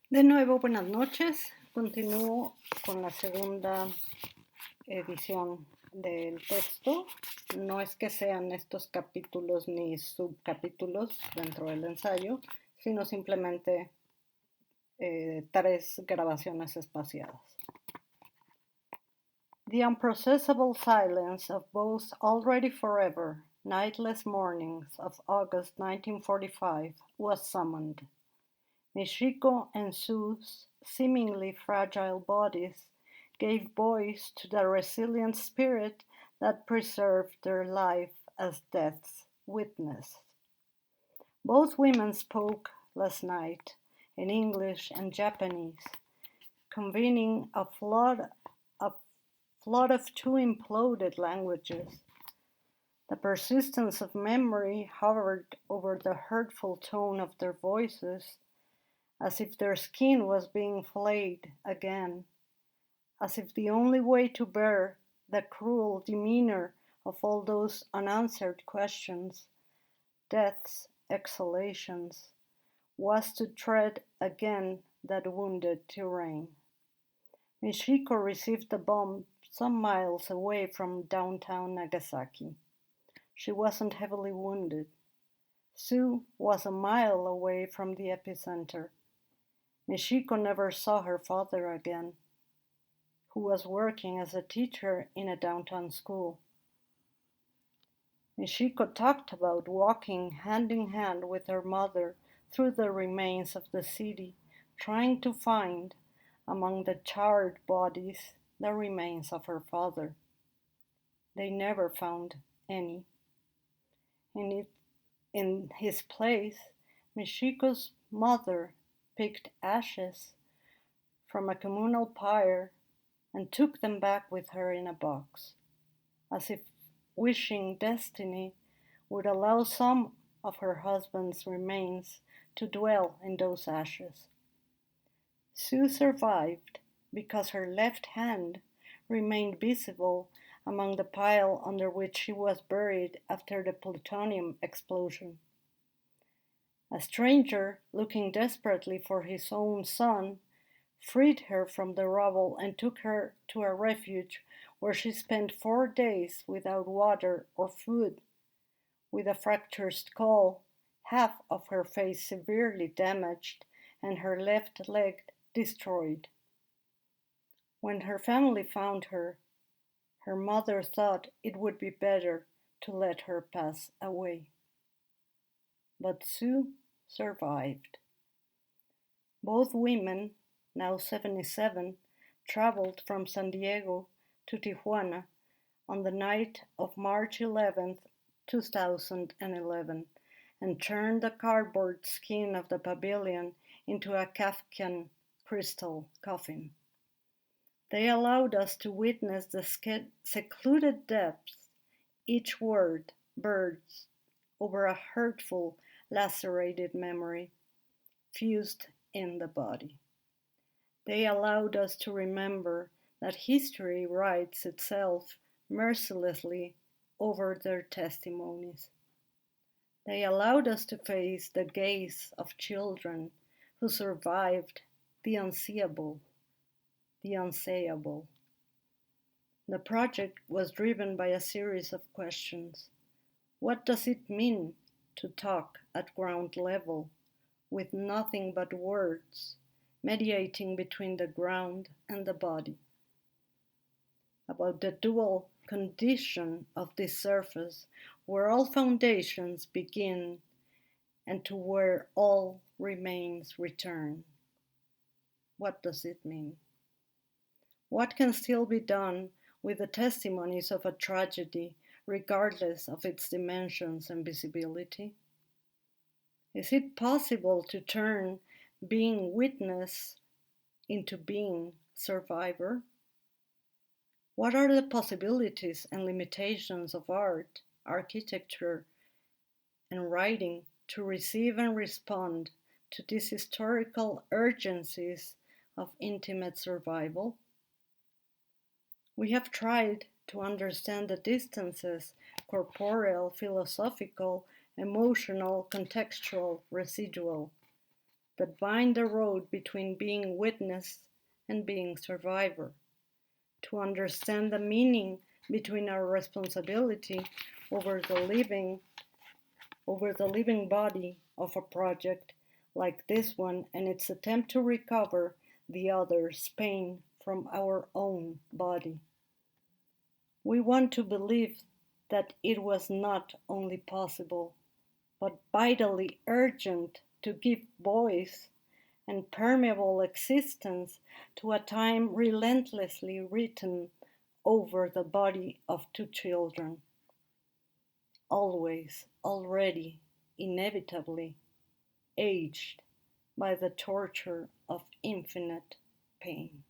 De nuevo, buenas noches. Continúo con la segunda edición del texto. No es que sean estos capítulos ni subcapítulos dentro del ensayo, sino simplemente tres grabaciones espaciadas. The unprocessable silence of those already forever, nightless mornings of August 1945 was summoned. Michiko and Sue's seemingly fragile bodies gave voice to the resilient spirit that preserved their life as death's witness. Both women spoke last night in English and Japanese, convening a flood of two imploded languages. The persistence of memory hovered over the hurtful tone of their voices, as if their skin was being flayed again, as if the only way to bear the cruel demeanor of all those unanswered questions, death's exhalations, was to tread again that wounded terrain. Michiko received the bomb some miles away from downtown Nagasaki. She wasn't heavily wounded. Sue was a mile away from the epicenter. Michiko never saw her father again, who was working as a teacher in a downtown school. Michiko talked about walking hand in hand with her mother through the remains of the city, trying to find, among the charred bodies, the remains of her father. They never found any. In his place, Michiko's mother picked ashes from a communal pyre and took them back with her in a box, as if wishing destiny would allow some of her husband's remains to dwell in those ashes. Sue survived because her left hand remained visible among the pile under which she was buried after the plutonium explosion. A stranger, looking desperately for his own son, freed her from the rubble and took her to a refuge where she spent 4 days without water or food, with a fractured skull, half of her face severely damaged, and her left leg destroyed. When her family found her, her mother thought it would be better to let her pass away. But Sue survived. Both women, now 77, traveled from San Diego to Tijuana on the night of March 11, 2011, and turned the cardboard skin of the pavilion into a Kafkian crystal coffin. They allowed us to witness the secluded depths each word birds over a hurtful, lacerated memory fused in the body. They allowed us to remember that history writes itself mercilessly over their testimonies. They allowed us to face the gaze of children who survived the unseeable, the unsayable. The project was driven by a series of questions. What does it mean to talk at ground level with nothing but words mediating between the ground and the body? About the dual condition of this surface where all foundations begin and to where all remains return. What does it mean? What can still be done with the testimonies of a tragedy, regardless of its dimensions and visibility? Is it possible to turn being witness into being survivor? What are the possibilities and limitations of art, architecture, and writing to receive and respond to these historical urgencies of intimate survival? We have tried to understand the distances, corporeal, philosophical, emotional, contextual, residual, that bind the road between being witness and being survivor, to understand the meaning between our responsibility over the living body of a project like this one and its attempt to recover the other's pain from our own body. We want to believe that it was not only possible, but vitally urgent to give voice and permeable existence to a time relentlessly written over the body of two children, always, already, inevitably, aged by the torture of infinite pain.